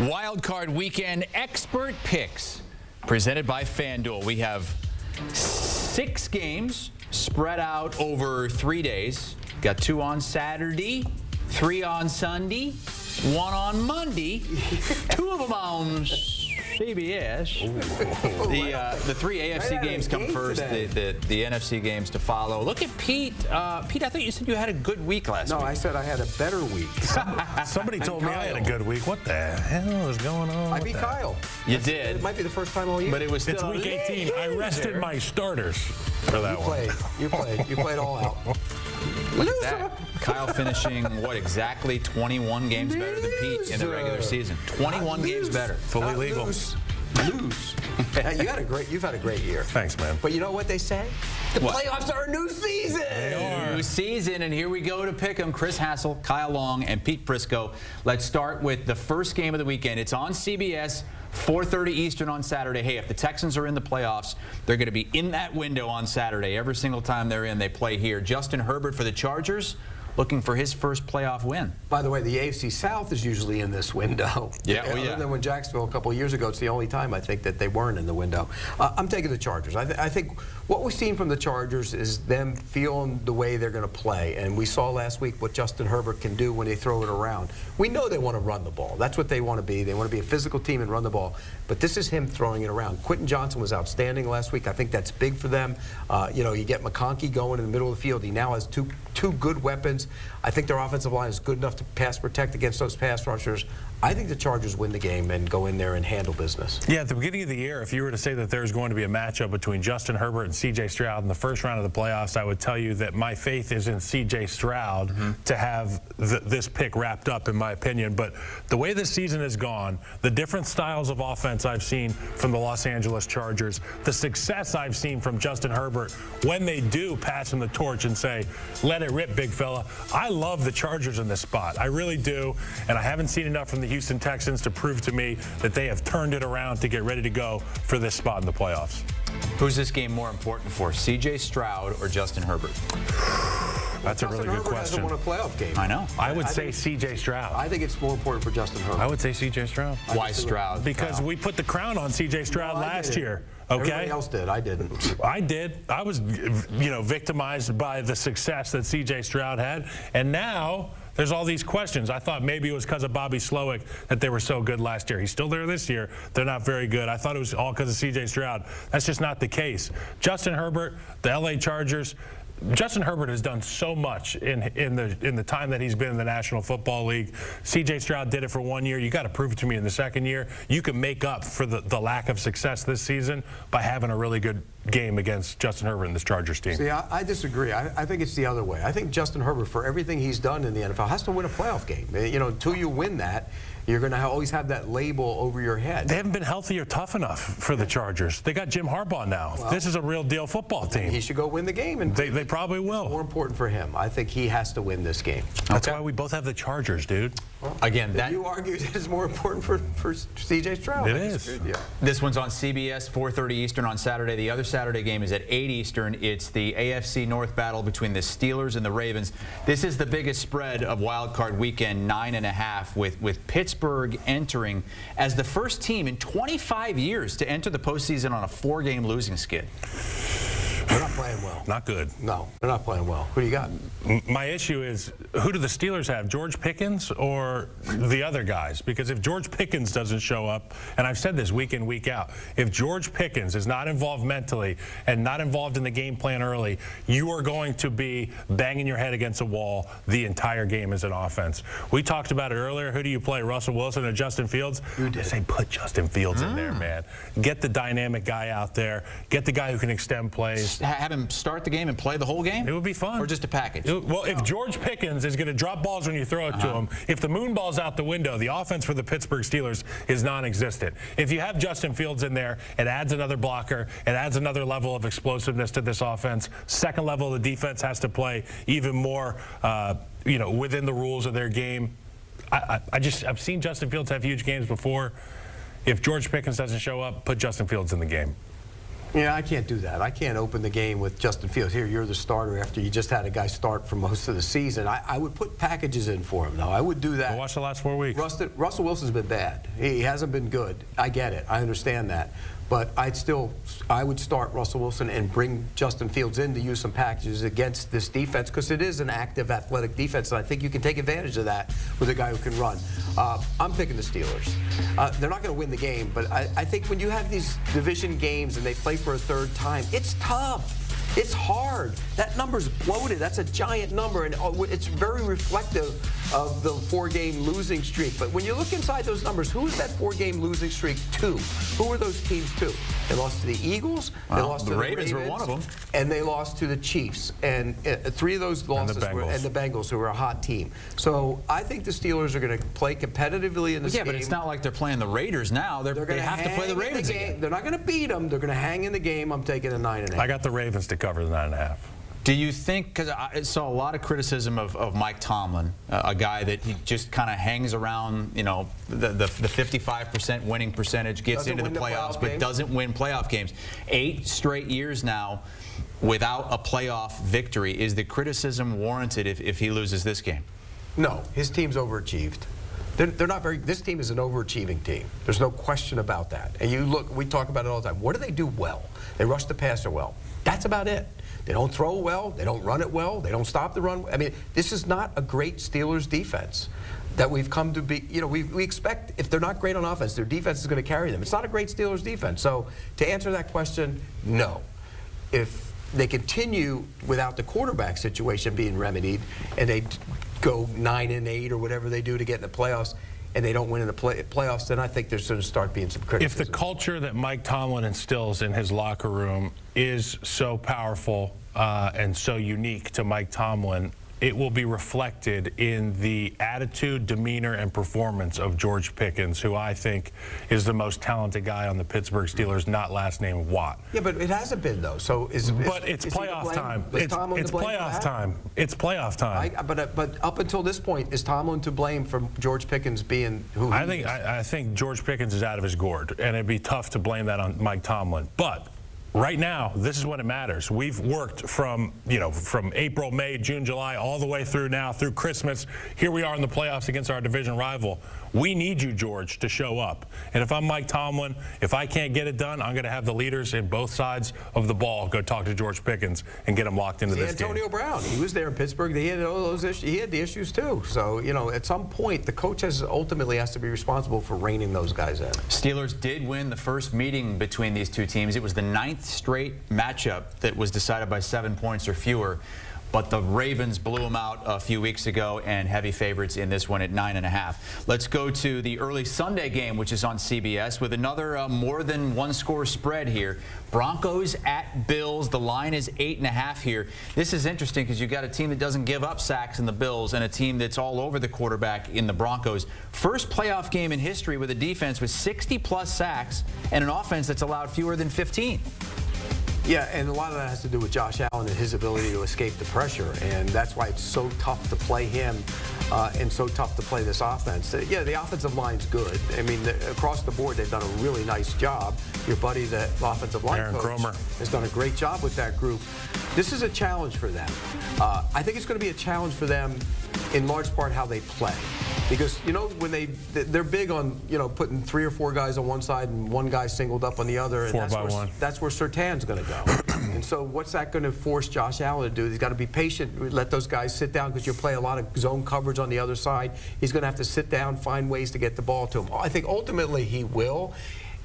Wild Card Weekend Expert Picks presented by FanDuel. We have 6 games spread out over 3 days. Got 2 on Saturday, 3 on Sunday, 1 on Monday, 2 of them on CBS. The 3 AFC games come first, the NFC games to follow. Look at Pete. Pete, I thought you said you had a good week last week. No, I said I had a better week. Somebody told me I had a good week. What the hell is going on? I beat Kyle. You did. It might be the first time all year. But it was still It's week 18. I rested my starters for that one. You played all out. Look at that. Kyle finishing, what, exactly 21 games better than Pete in the regular season. 21 games better. Fully legal. Lose. You've had a great year. Thanks, man. But you know what they say? The What? playoffs are a new season. New season, and here we go to pick them. Chris Hassel, Kyle Long, and Pete Prisco. Let's start with the first game of the weekend. It's on CBS, 4:30 Eastern on Saturday. Hey, if the Texans are in the playoffs, they're going to be in that window on Saturday. Every single time they're in, they play here. Justin Herbert for the Chargers, looking for his first playoff win. By the way, the AFC South is usually in this window. Yeah, Other than when Jacksonville a couple of years ago, it's the only time I think that they weren't in the window. I'm taking the Chargers. I think what we've seen from the Chargers is them feeling the way they're going to play. And we saw last week what Justin Herbert can do when they throw it around. We know they want to run the ball. That's what they want to be. They want to be a physical team and run the ball. But this is him throwing it around. Quentin Johnson was outstanding last week. I think that's big for them. You get McConkey going in the middle of the field. He now has two good weapons. I think their offensive line is good enough to pass protect against those pass rushers. I think the Chargers win the game and go in there and handle business. Yeah, at the beginning of the year, if you were to say that there's going to be a matchup between Justin Herbert and C.J. Stroud in the first round of the playoffs, I would tell you that my faith is in C.J. Stroud to have this pick wrapped up, in my opinion. But the way this season has gone, the different styles of offense I've seen from the Los Angeles Chargers, the success I've seen from Justin Herbert when they do pass him the torch and say, let it rip, big fella. I love the Chargers in this spot. I really do. And I haven't seen enough from the Houston Texans to prove to me that they have turned it around to get ready to go for this spot in the playoffs. Who's this game more important for, C.J. Stroud or Justin Herbert? That's a really good question. Hasn't won a playoff game. I know. I would say C.J. Stroud. I think it's more important for Justin Herbert. I would say C.J. Stroud. Why Stroud? Because we put the crown on C.J. Stroud last year. Okay. Everybody else did. I didn't. I did. I was, victimized by the success that C.J. Stroud had, and now there's all these questions. I thought maybe it was because of Bobby Slowick that they were so good last year. He's still there this year. They're not very good. I thought it was all because of C.J. Stroud. That's just not the case. Justin Herbert, the L.A. Chargers. Justin Herbert has done so much in the time that he's been in the National Football League. C.J. Stroud did it for 1 year. You got to prove it to me in the second year. You can make up for the lack of success this season by having a really good game against Justin Herbert and this Chargers team. See, I disagree. I think it's the other way. I think Justin Herbert, for everything he's done in the NFL, has to win a playoff game. Until you win that, you're going to always have that label over your head. They haven't been healthy or tough enough for the Chargers. They got Jim Harbaugh now. Well, this is a real deal football team. He should go win the game. And they probably will. It's more important for him. I think he has to win this game. That's why we both have the Chargers, dude. Well, again, you argued it's more important for C.J. Stroud. It is. Yeah. This one's on CBS, 4:30 Eastern on Saturday. The other Saturday game is at 8 Eastern. It's the AFC North battle between the Steelers and the Ravens. This is the biggest spread of Wild Card Weekend, 9.5, with Pittsburgh entering as the first team in 25 years to enter the postseason on a 4-game losing skid. They're not playing well. Not good. No, they're not playing well. Who do you got? My issue is, who do the Steelers have, George Pickens or the other guys? Because if George Pickens doesn't show up, and I've said this week in, week out, if George Pickens is not involved mentally and not involved in the game plan early, you are going to be banging your head against a wall the entire game as an offense. We talked about it earlier. Who do you play, Russell Wilson or Justin Fields? You did. I say put Justin Fields in there, man. Get the dynamic guy out there. Get the guy who can extend plays. Have him start the game and play the whole game? It would be fun. Or just a package? Well, if George Pickens is going to drop balls when you throw it to him, if the moon ball's out the window, the offense for the Pittsburgh Steelers is non-existent. If you have Justin Fields in there, it adds another blocker. It adds another level of explosiveness to this offense. Second level of the defense has to play even more, within the rules of their game. I've seen Justin Fields have huge games before. If George Pickens doesn't show up, put Justin Fields in the game. Yeah, I can't do that. I can't open the game with Justin Fields. Here, you're the starter after you just had a guy start for most of the season. I would put packages in for him, though. I would do that. Well, watch the last 4 weeks. Russell Wilson's been bad. He hasn't been good. I get it. I understand that. But I would start Russell Wilson and bring Justin Fields in to use some packages against this defense, because it is an active, athletic defense, and I think you can take advantage of that with a guy who can run. I'm picking the Steelers. They're not going to win the game, but I think when you have these division games and they play for a third time, it's tough. It's hard. That number's bloated. That's a giant number, and it's very reflective of the 4-game losing streak. But when you look inside those numbers, who is that 4-game losing streak to? Who are those teams to? They lost to the Eagles. They lost to the Ravens were one of them, and they lost to the Chiefs. And 3 of those losses and the Bengals, who were a hot team. So I think the Steelers are going to play competitively in this game. Yeah, but it's not like they're playing the Raiders now. They have to play the Ravens again. They're not going to beat them. They're going to hang in the game. I'm taking a 9.5. I got the Ravens to cover the 9.5. Do you think, because I saw a lot of criticism of Mike Tomlin, a guy that he just kind of hangs around, you know, the 55% winning percentage, gets into the playoffs, but doesn't win playoff games. 8 straight years now without a playoff victory. Is the criticism warranted if he loses this game? No, his team's overachieved. They're not very. This team is an overachieving team. There's no question about that. And you look, we talk about it all the time. What do they do well? They rush the passer well. That's about it. They don't throw well. They don't run it well. They don't stop the run. I mean, this is not a great Steelers defense that we've come to be. You know, we expect, if they're not great on offense, their defense is going to carry them. It's not a great Steelers defense. So to answer that question, no. If they continue without the quarterback situation being remedied, and they go 9-8 or whatever they do to get in the playoffs, and they don't win in the playoffs, then I think there's going to start being some criticism. If the culture that Mike Tomlin instills in his locker room is so powerful and so unique to Mike Tomlin, it will be reflected in the attitude, demeanor, and performance of George Pickens, who I think is the most talented guy on the Pittsburgh Steelers, not last name Watt. Yeah, but it hasn't been, though. So but it's playoff time. It's playoff time. It's playoff time. But up until this point, is Tomlin to blame for George Pickens being who he is? I think George Pickens is out of his gourd, and it'd be tough to blame that on Mike Tomlin. But right now, this is when it matters. We've worked from April, May, June, July, all the way through now, through Christmas. Here we are in the playoffs against our division rival. We need you, George, to show up. And if I'm Mike Tomlin, if I can't get it done, I'm going to have the leaders in both sides of the ball go talk to George Pickens and get him locked into this game. Antonio Brown, he was there in Pittsburgh. He had all those issues. He had the issues too. So, you know, at some point, the coach ultimately has to be responsible for reining those guys in. Steelers did win the first meeting between these two teams. It was the 9th straight matchup that was decided by 7 points or fewer. But the Ravens blew them out a few weeks ago, and heavy favorites in this one at 9.5. Let's go to the early Sunday game, which is on CBS, with another more than one score spread here. Broncos at Bills. The line is 8.5 here. This is interesting because you've got a team that doesn't give up sacks in the Bills and a team that's all over the quarterback in the Broncos. First playoff game in history with a defense with 60-plus sacks and an offense that's allowed fewer than 15. Yeah, and a lot of that has to do with Josh Allen and his ability to escape the pressure, and that's why it's so tough to play him and so tough to play this offense. Yeah, the offensive line's good. I mean, across the board, they've done a really nice job. Your buddy, the offensive line Aaron coach, Cromer, has done a great job with that group. This is a challenge for them. I think it's going to be a challenge for them in large part how they play. Because, you know, when they're big on, you know, putting 3 or 4 guys on one side and one guy singled up on the other. And 4 by 1. That's where Surtain's going to go. And so what's that going to force Josh Allen to do? He's got to be patient, let those guys sit down, because you play a lot of zone coverage on the other side. He's going to have to sit down, find ways to get the ball to him. I think ultimately he will.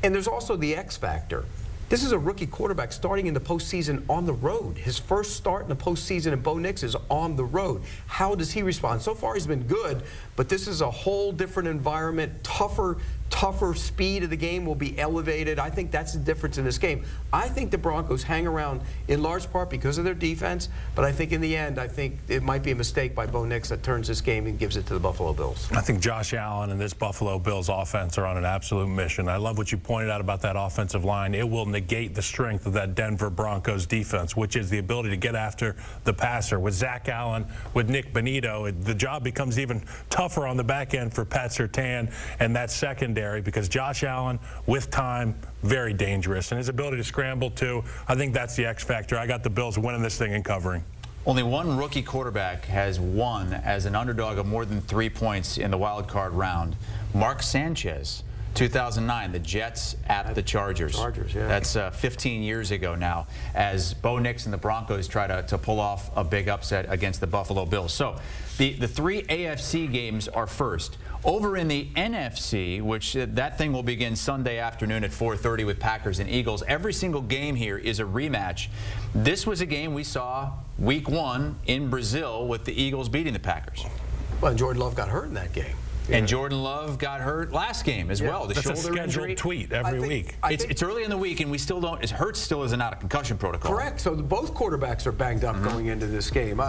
And there's also the X factor. This is a rookie quarterback starting in the postseason on the road. His first start in the postseason in Bo Nix is on the road. How does he respond? So far he's been good, but this is a whole different environment, tougher speed of the game will be elevated. I think that's the difference in this game. I think the Broncos hang around in large part because of their defense, but I think in the end, I think it might be a mistake by Bo Nix that turns this game and gives it to the Buffalo Bills. I think Josh Allen and this Buffalo Bills offense are on an absolute mission. I love what you pointed out about that offensive line. It will negate the strength of that Denver Broncos defense, which is the ability to get after the passer. With Zach Allen, with Nick Bonito, the job becomes even tougher on the back end for Pat Surtain and that secondary. secondary because Josh Allen, with time, very dangerous. And his ability to scramble, too, I think that's the X factor. I got the Bills winning this thing and covering. Only one rookie quarterback has won as an underdog of more than 3 points in the wild card round. Mark Sanchez, 2009, the Jets at the Chargers. Yeah. That's 15 years ago now, as Bo Nix and the Broncos try to pull off a big upset against the Buffalo Bills. So the three AFC games are first. Over in the NFC, which that thing will begin Sunday afternoon at 4:30 with Packers and Eagles, every single game here is a rematch. This was a game we saw week 1 in Brazil with the Eagles beating the Packers. Well, and Jordan Love got hurt in that game. And Jordan Love got hurt last game as well. The That's shoulder a scheduled injury. tweet every week. It's early in the week, and we still don't. Hurts still isn't out of concussion protocol. Correct. So both quarterbacks are banged up going into this game.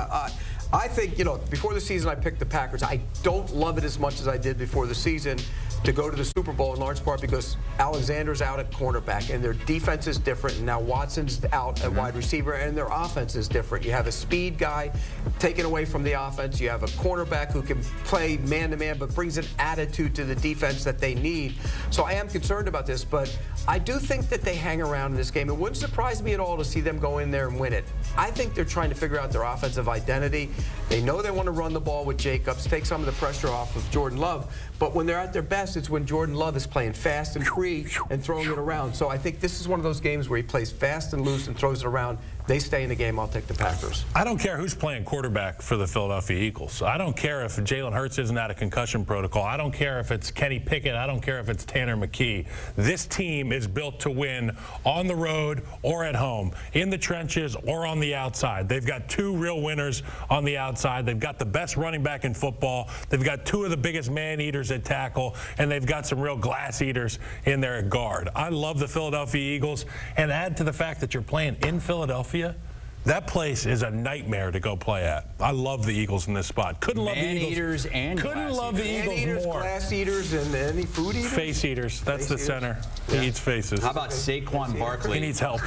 I think, before the season I picked the Packers. I don't love it as much as I did before the season to go to the Super Bowl in large part because Alexander's out at cornerback and their defense is different. And now Watson's out at wide receiver and their offense is different. You have a speed guy taken away from the offense. You have a cornerback who can play man-to-man but brings an attitude to the defense that they need. So I am concerned about this, but I do think that they hang around in this game. It wouldn't surprise me at all to see them go in there and win it. I think they're trying to figure out their offensive identity. They know they want to run the ball with Jacobs, take some of the pressure off of Jordan Love. But when they're at their best, it's when Jordan Love is playing fast and free and throwing it around. So I think this is one of those games where he plays fast and loose and throws it around. They stay in the game. I'll take the Packers. I don't care who's playing quarterback for the Philadelphia Eagles. I don't care if Jalen Hurts isn't out of concussion protocol. I don't care if it's Kenny Pickett. I don't care if it's Tanner McKee. This team is built to win on the road or at home, in the trenches or on the outside. They've got 2 real winners on the outside. They've got the best running back in football. They've got 2 of the biggest man-eaters at tackle, and they've got some real glass eaters in there at guard. I love the Philadelphia Eagles, and add to the fact that you're playing in Philadelphia. That place is a nightmare to go play at. I love the Eagles in this spot. Couldn't love the Eagles. Couldn't love the Eagles more. Glass eaters, and any food eaters? Face eaters. That's the center. He eats faces. How about Saquon Barkley? He needs help.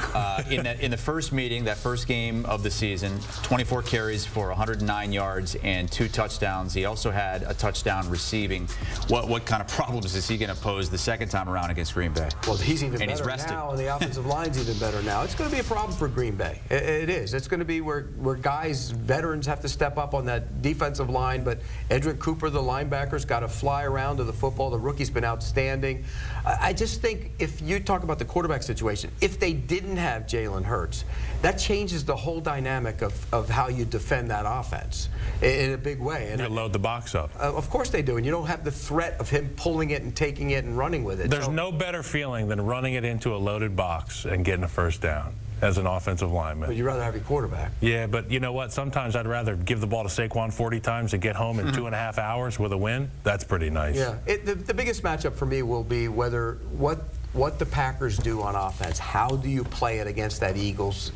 In the first meeting, that first game of the season, 24 carries for 109 yards and 2 touchdowns. He also had a touchdown receiving. What kind of problems is he going to pose the second time around against Green Bay? Well, he's even and better he's rested. now, and the offensive line's even better now. It's going to be a problem for Green Bay. It is. It's going to be where guys, veterans, have to step up on that defensive line. But Edric Cooper, the linebacker's got to fly around to the football. The rookie's been outstanding. I just think if you talk about the quarterback situation, if they didn't have Jalen Hurts, that changes the whole dynamic of how you defend that offense in a big way. And you load the box up. Of course they do. And you don't have the threat of him pulling it and taking it and running with it. There's no better feeling than running it into a loaded box and getting a first down as an offensive lineman. But you'd rather have your quarterback. Yeah, but you know what? Sometimes I'd rather give the ball to Saquon 40 times and get home in 2.5 hours with a win. That's pretty nice. Yeah. The biggest matchup for me will be what the Packers do on offense. How do you play it against that Eagles,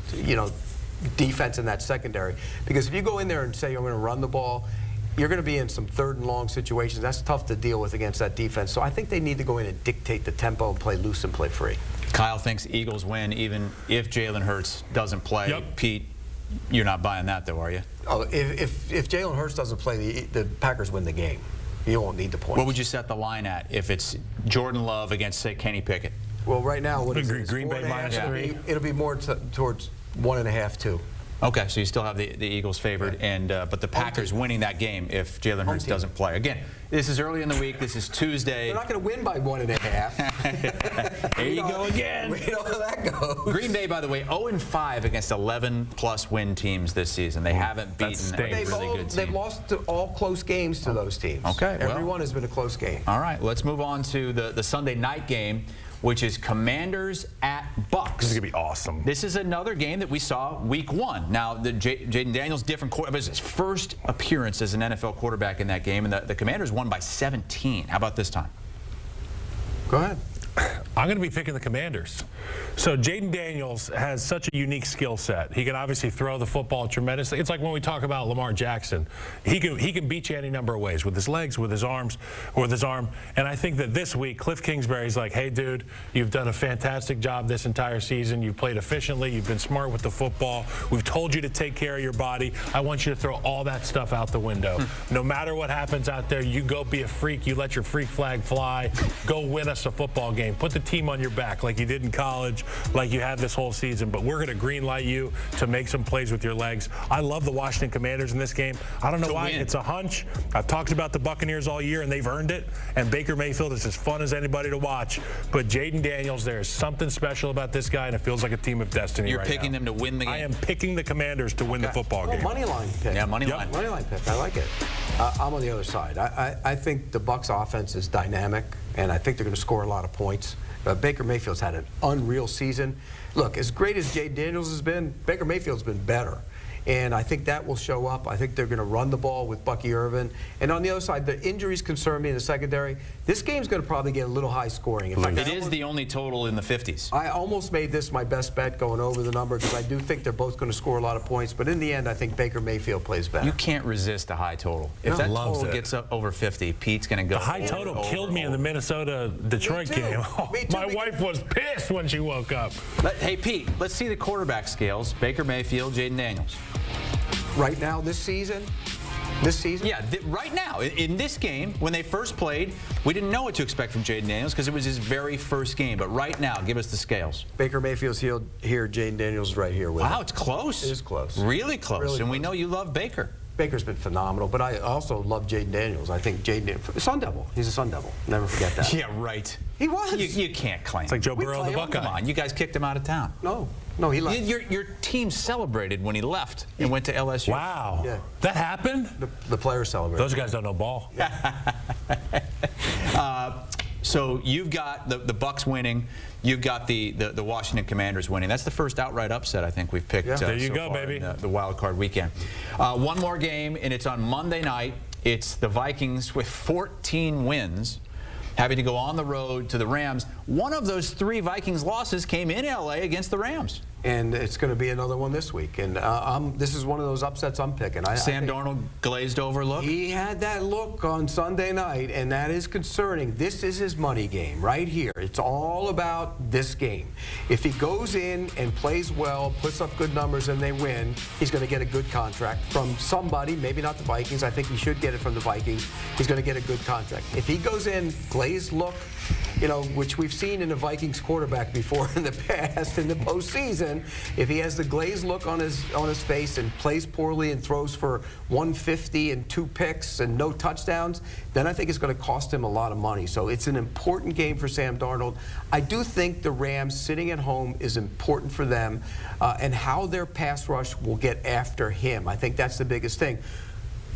defense in that secondary? Because if you go in there and say, I'm going to run the ball, you're going to be in some 3rd and long situations. That's tough to deal with against that defense. So I think they need to go in and dictate the tempo and play loose and play free. Kyle thinks Eagles win even if Jalen Hurts doesn't play. Yep. Pete, you're not buying that, though, are you? Oh, if Jalen Hurts doesn't play, the Packers win the game. You won't need the points. What would you set the line at if it's Jordan Love against, say, Kenny Pickett? Well, right now, what is it? Green Bay -3. It'll be more towards 1.5, 2. Okay, so you still have the Eagles favored, and but the Packers winning that game if Jalen Hurts doesn't play. Again, this is early in the week. This is Tuesday. They're not going to win by 1.5. There you go again. We know how that goes. Green Bay, by the way, 0-5 against 11+ win teams this season. They haven't beaten a really good team. They've lost all close games to those teams. Okay, well. Every one has been a close game. All right, let's move on to the Sunday night game, which is Commanders at Bucks. This is going to be awesome. This is another game that we saw week 1. Now, Jaden Daniels, different quarterback. It was his first appearance as an NFL quarterback in that game, and the Commanders won by 17. How about this time? Go ahead. I'm going to be picking the Commanders. So Jaden Daniels has such a unique skill set. He can obviously throw the football tremendously. It's like when we talk about Lamar Jackson. He can beat you any number of ways, with his legs, with his arms, or with his arm. And I think that this week, Cliff Kingsbury's like, hey, dude, you've done a fantastic job this entire season. You've played efficiently. You've been smart with the football. We've told you to take care of your body. I want you to throw all that stuff out the window. No matter what happens out there, you go be a freak. You let your freak flag fly. Go win us a football game. Put the team on your back like you did in college, like you had this whole season. But we're going to green light you to make some plays with your legs. I love the Washington Commanders in this game. I don't know why. It's a hunch. I've talked about the Buccaneers all year, and they've earned it. And Baker Mayfield is as fun as anybody to watch. But Jaden Daniels, there is something special about this guy, and it feels like a team of destiny. You're picking them to win the game? I am picking the Commanders to win the football game. Money line pick. Yeah, money line. Money line pick. I like it. I'm on the other side. I think the Bucs offense is dynamic, and I think they're going to score a lot of points. Baker Mayfield's had an unreal season. Look, as great as Jaden Daniels has been, Baker Mayfield's been better. And I think that will show up. I think they're going to run the ball with Bucky Irvin. And on the other side, the injuries concern me in the secondary. This game's going to probably get a little high scoring. In fact, it is the only total in the 50s. I almost made this my best bet going over the number because I do think they're both going to score a lot of points. But in the end, I think Baker Mayfield plays better. You can't resist a high total. If that total gets up over 50, Pete's going to go. The high total killed me in the Minnesota-Detroit game. My wife was pissed when she woke up. Hey, Pete, let's see the quarterback scales. Baker Mayfield, Jaden Daniels. Right now, this season? Yeah, right now. In this game, when they first played, we didn't know what to expect from Jaden Daniels because it was his very first game. But right now, give us the scales. Baker Mayfield's here. Jaden Daniels is right here with him. Wow, it's close. It is close. Really close. Really and close. We know you love Baker. Baker's been phenomenal, but I also love Jaden Daniels. I think Sun Devil. He's a Sun Devil. Never forget that. Yeah, right. He was. You can't claim. It's like Joe Burrow, the Buckeye. Come on, you guys kicked him out of town. No, he left. Your team celebrated when he left and went to LSU. Wow. Yeah. That happened? The players celebrated. Those guys don't know ball. So you've got the Bucs winning. You've got the Washington Commanders winning. That's the first outright upset I think we've picked. Yeah. There you so go, far baby. In the wild card weekend. One more game, and it's on Monday night. It's the Vikings with 14 wins, having to go on the road to the Rams. One of those 3 Vikings losses came in L.A. against the Rams. And it's going to be another one this week. And this is one of those upsets I'm picking. Sam Darnold glazed over look? He had that look on Sunday night, and that is concerning. This is his money game right here. It's all about this game. If he goes in and plays well, puts up good numbers, and they win, he's going to get a good contract from somebody, maybe not the Vikings. I think he should get it from the Vikings. He's going to get a good contract. If he goes in, glazed look, which we've seen in a Vikings quarterback before in the past, in the postseason, if he has the glazed look on his face and plays poorly and throws for 150 and 2 picks and no touchdowns, then I think it's going to cost him a lot of money. So it's an important game for Sam Darnold. I do think the Rams sitting at home is important for them, and how their pass rush will get after him. I think that's the biggest thing.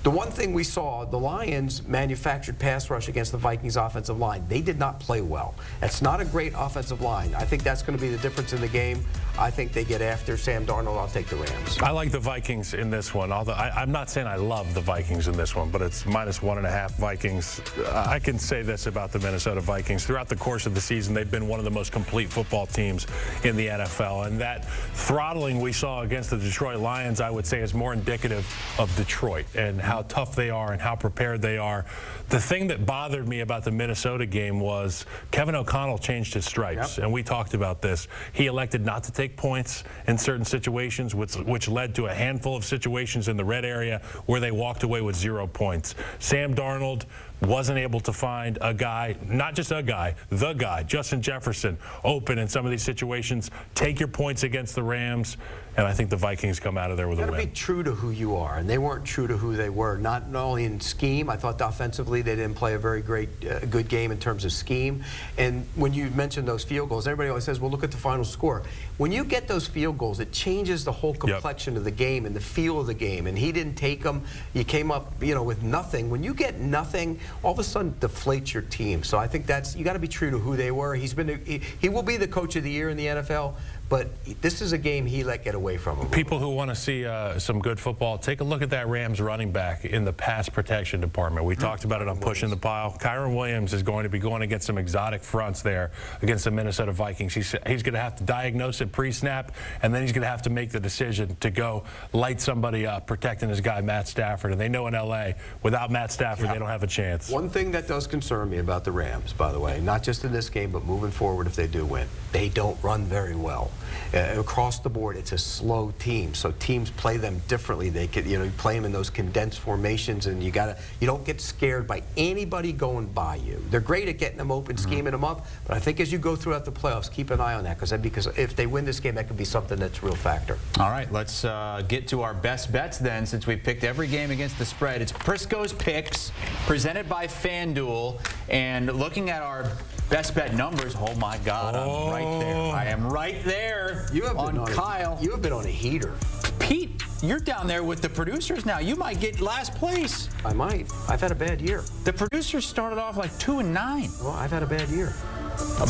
The one thing we saw, the Lions manufactured pass rush against the Vikings offensive line. They did not play well. That's not a great offensive line. I think that's going to be the difference in the game. I think they get after Sam Darnold. I'll take the Rams. I like the Vikings in this one. Although I'm not saying I love the Vikings in this one, but it's -1.5 Vikings. I can say this about the Minnesota Vikings. Throughout the course of the season, they've been one of the most complete football teams in the NFL. And that throttling we saw against the Detroit Lions, I would say, is more indicative of Detroit and how tough they are and how prepared they are. The thing that bothered me about the Minnesota game was Kevin O'Connell changed his stripes, and we talked about this. He elected not to take points in certain situations, which led to a handful of situations in the red area where they walked away with 0 points. Sam Darnold wasn't able to find a guy, not just a guy, the guy, Justin Jefferson, open in some of these situations. Take your points against the Rams, and I think the Vikings come out of there with a win. You got to be true to who you are, and they weren't true to who they were. Not only in scheme, I thought offensively they didn't play a very good game in terms of scheme. And when you mentioned those field goals, everybody always says, well, look at the final score. When you get those field goals, it changes the whole complexion of the game and the feel of the game. And he didn't take them. You came up, with nothing. When you get nothing, all of a sudden deflates your team. So I think you got to be true to who they were. He will be the coach of the year in the NFL. but this is a game he let get away from him. People who want to see some good football, take a look at that Rams running back in the pass protection department. We talked about it on Pushing the Pile. Kyron Williams is going to be going against some exotic fronts there against the Minnesota Vikings. He's going to have to diagnose it pre-snap, and then he's going to have to make the decision to go light somebody up, protecting his guy Matt Stafford. And they know in L.A., without Matt Stafford, they don't have a chance. One thing that does concern me about the Rams, by the way, not just in this game, but moving forward if they do win, they don't run very well. Across the board, it's a slow team, so teams play them differently. They could, you play them in those condensed formations, and you don't get scared by anybody going by you. They're great at getting them open, scheming them up, but I think as you go throughout the playoffs, keep an eye on that, because if they win this game, that could be something that's a real factor. All right, let's get to our best bets then, since we picked every game against the spread. It's Prisco's Picks, presented by FanDuel, and looking at our best bet numbers, oh my God, I'm right there. I am right there on Kyle. You have been on a heater. Pete, you're down there with the producers now. You might get last place. I might. I've had a bad year. The producers started off like 2-9. Well, I've had a bad year.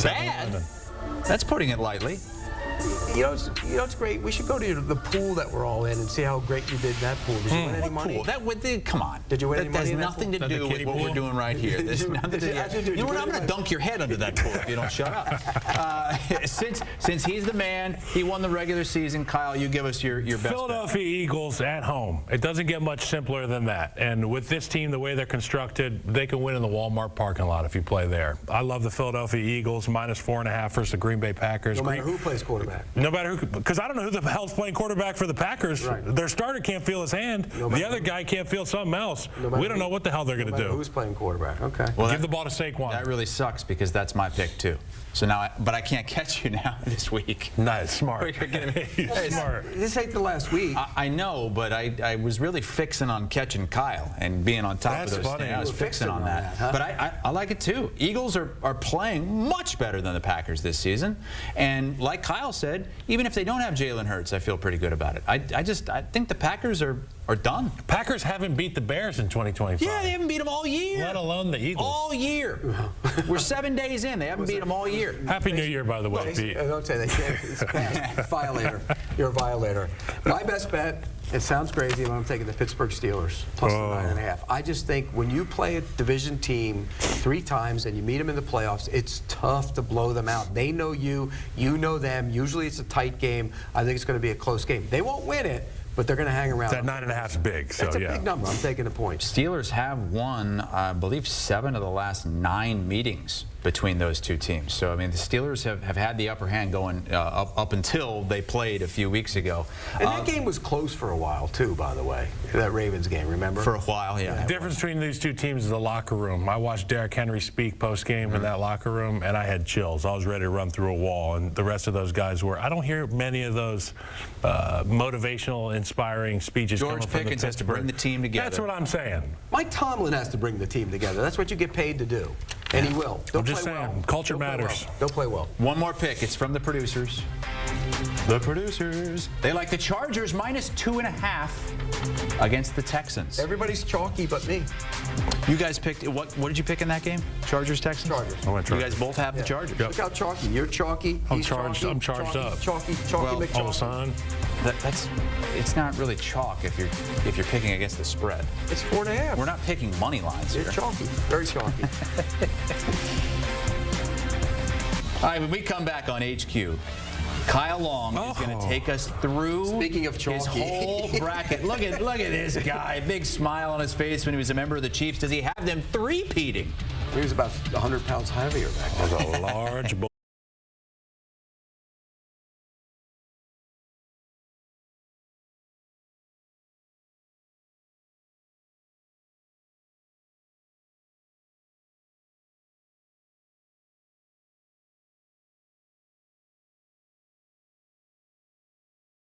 Bad? That's putting it lightly. It's great. We should go to the pool that we're all in and see how great you did in that pool. Did you win any money? Pool? Come on. Did you win any money in that nothing pool? to do with what we're doing right here. There's nothing to do. You know what? I'm going to dunk your head under that pool if you don't shut up. Since he's the man, he won the regular season. Kyle, you give us your best Philadelphia Eagles at home. It doesn't get much simpler than that. And with this team, the way they're constructed, they can win in the Walmart parking lot if you play there. I love the Philadelphia Eagles, -4.5 versus the Green Bay Packers. No matter who plays quarterback. No matter who, because I don't know who the hell's playing quarterback for the Packers. Right. Their starter can't feel his hand. The other guy can't feel something else. We don't know what the hell they're going to do. Who's playing quarterback? Okay. Well, give the ball to Saquon. That really sucks because that's my pick too. So now, but I can't catch you now this week. Nice, smart. Smart. This ain't the last week. I know, but I was really fixing on catching Kyle and being on top of those things. I was fixing on that. Huh? But I like it too. Eagles are playing much better than the Packers this season. And like Kyle said, even if they don't have Jalen Hurts, I feel pretty good about it. I think the Packers are done. Packers haven't beat the Bears in 2025. Yeah, they haven't beat them all year. Let alone the Eagles. All year. We're 7 days in. They haven't beat them all year. Happy New Year, by the way, Pete. Don't say that. It's past. Violator. You're a violator. My best bet, it sounds crazy, but I'm taking the Pittsburgh Steelers plus the 9.5. I just think when you play a division team 3 times and you meet them in the playoffs, it's tough to blow them out. They know you. You know them. Usually it's a tight game. I think it's going to be a close game. They won't win it, but they're going to hang around. That 9.5 is big, so That's a yeah. big number. I'm taking the points. Steelers have won, I believe, 7 of the last 9 meetings between those two teams. So, I mean, the Steelers have had the upper hand going up until they played a few weeks ago. And that game was close for a while, too, by the way. That Ravens game, remember? For a while, yeah. The difference between these two teams is the locker room. I watched Derrick Henry speak post-game in that locker room, and I had chills. I was ready to run through a wall, and the rest of those guys were. I don't hear many of those motivational, inspiring speeches coming from George Pickens has to bring the team together. That's what I'm saying. Mike Tomlin has to bring the team together. That's what you get paid to do. And he will. I'm just saying, culture matters. They'll play well. One more pick. It's from the producers. The producers. They like the Chargers -2.5 against the Texans. Everybody's chalky but me. You guys picked, what did you pick in that game? Chargers, Texans? Chargers. I went You Chargers. guys both have the Chargers. Look how chalky. You're chalky. I'm He's charged. chalky, I'm charged chalky, up. Chalky Well, McChalky. Oh, son. It's not really chalk if you're picking against the spread. It's 4.5. We're not picking money lines here. You're chalky. Very chalky. All right, when we come back on HQ, Kyle Long is going to take us through Speaking of his chalky. whole bracket. Look at this guy, big smile on his face when he was a member of the Chiefs. Does he have them three-peating? He was about 100 pounds heavier back then. That was a large